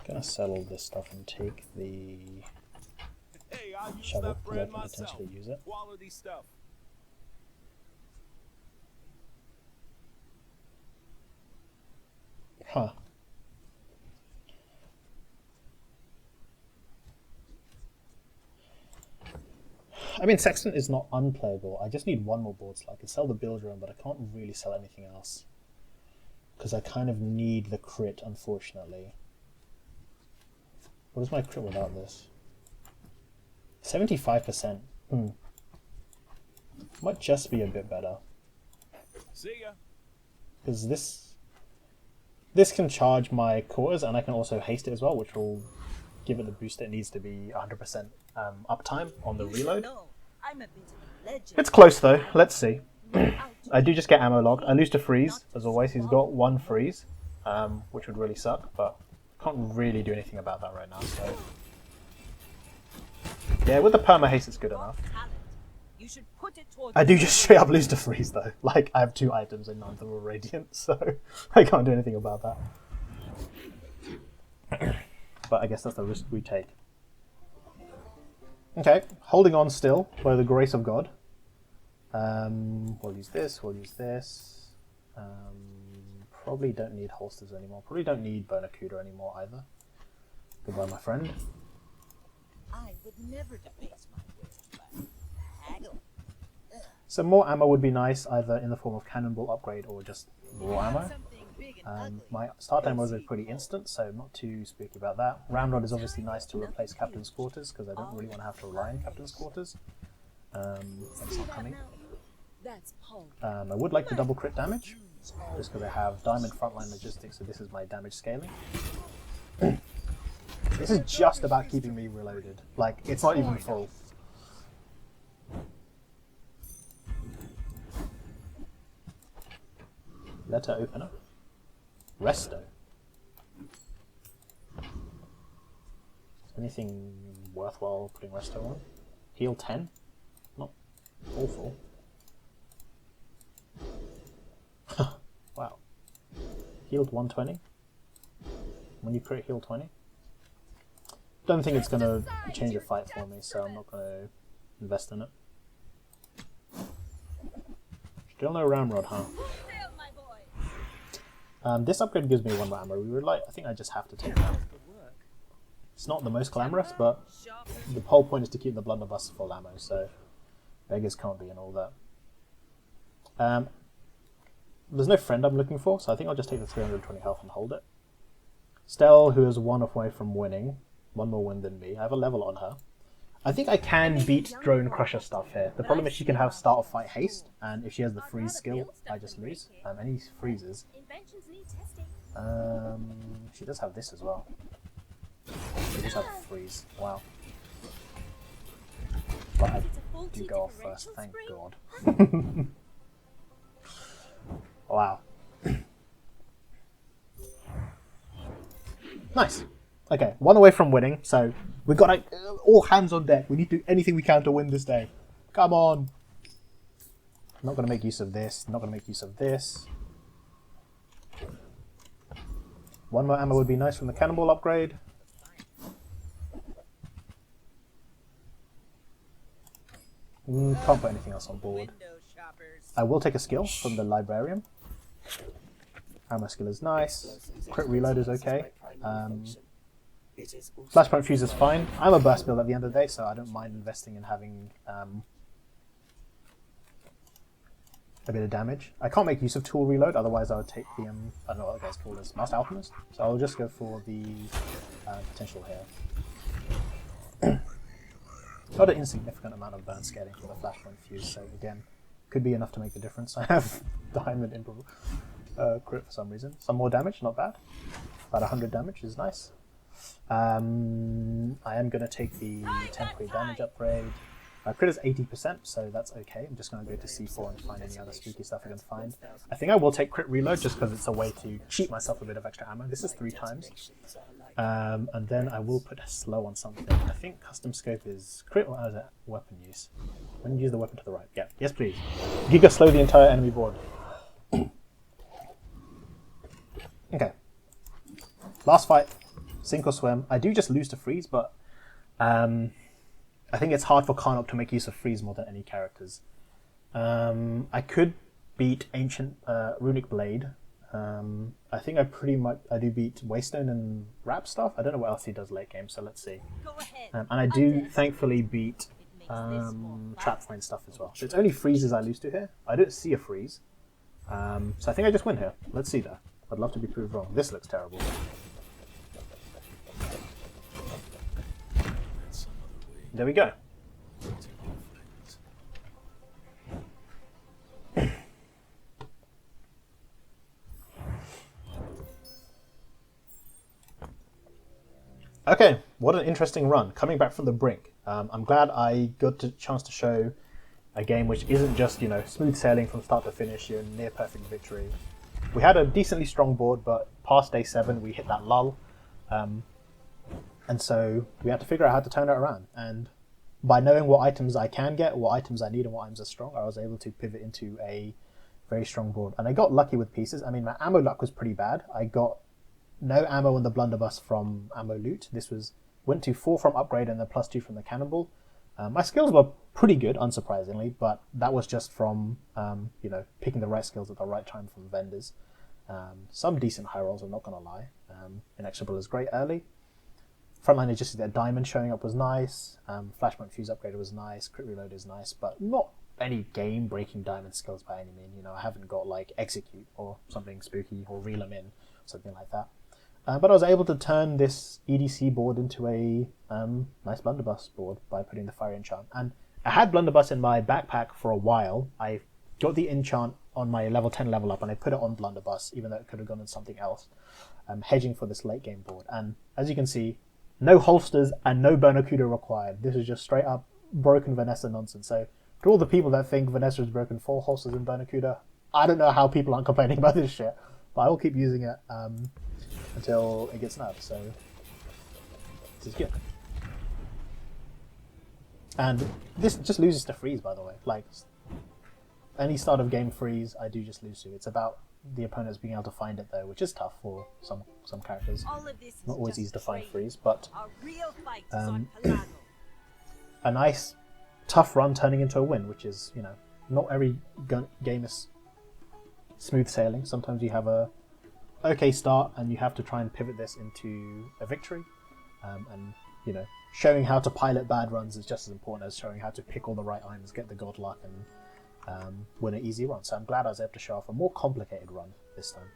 Gonna settle this stuff and take the shovel because I can potentially use it. Quality stuff. Huh. I mean, Sexton is not unplayable. I just need one more board slot. I can sell the build room, but I can't really sell anything else. Because I kind of need the crit, unfortunately. What is my crit without this? 75%. Might just be a bit better. See ya. Because this can charge my quarters, and I can also haste it as well, which will give it the boost it needs to be 100% uptime on the reload. No, I'm a bit of a legend. It's close though. Let's see. I do just get ammo logged. I lose to freeze, as always. He's got one freeze, which would really suck, but can't really do anything about that right now. So yeah, with the perma haste, it's good enough. You should put it towards I do just straight up lose to freeze though. Like, I have 2 items and none of them are radiant, so I can't do anything about that. But I guess that's the risk we take. Okay, holding on still by the grace of God. We'll use this, we'll use this. Probably don't need holsters anymore. Probably don't need Bonacuda anymore either. Goodbye, my friend. I would never debase my wit, but haggle. Some more ammo would be nice, either in the form of cannonball upgrade or just raw ammo. Something big and ugly. My start time was pretty instant, so not too spooky about that. Ramrod is obviously nice to replace Captain's Quarters, because I don't really want to have to rely on Captain's Quarters. That's not coming. That's Paul. I would like the double crit damage, just because I have Diamond Frontline Logistics, so this is my damage scaling. This is just about keeping me reloaded. Like, it's not even full. Letter opener. Resto. Anything worthwhile putting Resto on? Heal 10? Not awful. Wow. Healed 120? When you crit heal 20? Don't think it's going to change a fight for me, so I'm not going to invest in it. Still no Ramrod, huh? This upgrade gives me 1 more ammo reload. I think I just have to take that. It's not the most glamorous, but the whole point is to keep the blunderbuss full ammo, so beggars can't be and all that. There's no friend I'm looking for, so I think I'll just take the 320 health and hold it. Stell, who is 1 away from winning, 1 more win than me. I have a level on her. I think I can beat Drone Crusher stuff here. The problem is she can have start of fight haste, and if she has the freeze skill, I just lose. Any freezes. Inventions need testing. She does have this as well. She does have freeze. Wow. But I do go off first, thank God. Wow. Nice. Okay, 1 away from winning, so We got all hands on deck. We need to do anything we can to win this day. Come on. Not going to make use of this. Not going to make use of this. One more ammo would be nice from the cannonball upgrade. Can't put anything else on board. I will take a skill from the librarian. Ammo skill is nice. Crit reload is okay. Flashpoint fuse is fine. I'm a burst build at the end of the day, so I don't mind investing in having a bit of damage. I can't make use of tool reload, otherwise I would take the, I don't know what the guy's called as, Master Alchemist. So I'll just go for the potential here. Not an insignificant amount of burn scaling for the flashpoint fuse, so again, could be enough to make a difference. I have Diamond Improv crit for some reason. Some more damage, not bad. About 100 damage is nice. I am going to take the temporary damage upgrade. My crit is 80%, so that's okay. I'm just going to go to C4 and find any other spooky stuff I can find. I think I will take crit reload just because it's a way to cheat myself a bit of extra ammo. This is 3 times. And then I will put a slow on something. I think custom scope is crit or is it weapon use? When you use the weapon to the right. Yeah, yes please. Giga slow the entire enemy board. Okay. Last fight. Sink or swim. I do just lose to freeze, but I think it's hard for Karnok to make use of freeze more than any characters. I could beat Ancient Runic Blade. I think I do beat Waystone and Wrap stuff. I don't know what else he does late game, so let's see. And I do thankfully beat Trap Point stuff as well. So it's only freezes I lose to here. I don't see a freeze. So I think I just win here. Let's see though. I'd love to be proved wrong. This looks terrible. There we go. Okay, what an interesting run. Coming back from the brink. I'm glad I got the chance to show a game which isn't just, you know, smooth sailing from start to finish, you're near perfect victory. We had a decently strong board, but past day 7 we hit that lull. And so we had to figure out how to turn it around. And by knowing what items I can get, what items I need and what items are strong, I was able to pivot into a very strong board. And I got lucky with pieces. I mean, my ammo luck was pretty bad. I got no ammo on the blunderbuss from ammo loot. This went to 4 from upgrade and then +2 from the cannonball. My skills were pretty good, unsurprisingly, but that was just from you know, picking the right skills at the right time from vendors. Some decent high rolls, I'm not going to lie. Inexorable is great early. Frontline is just that diamond showing up was nice. Flashpoint fuse upgrader was nice. Crit reload is nice, but not any game-breaking diamond skills by any means. You know, I haven't got like execute or something spooky or reel 'em in, something like that. But I was able to turn this EDC board into a nice blunderbuss board by putting the fiery enchant. And I had blunderbuss in my backpack for a while. I got the enchant on my level 10 level up and I put it on blunderbuss, even though it could have gone on something else, hedging for this late game board. And as you can see, no holsters and no Bernacuda required. This is just straight up broken Vanessa nonsense. So to all the people that think Vanessa is broken 4 holsters and Bernacuda, I don't know how people aren't complaining about this shit, but I will keep using it until it gets nerfed. So this is good. And this just loses to freeze, by the way. Like any start of game freeze, I do just lose to. It's about the opponents being able to find it though, which is tough for some characters. Not always easy to find freeze, but a nice tough run turning into a win, which is, you know, not every game is smooth sailing. Sometimes you have a okay start and you have to try and pivot this into a victory. And you know, showing how to pilot bad runs is just as important as showing how to pick all the right items, get the god luck, and win an easy run. So I'm glad I was able to show off a more complicated run this time.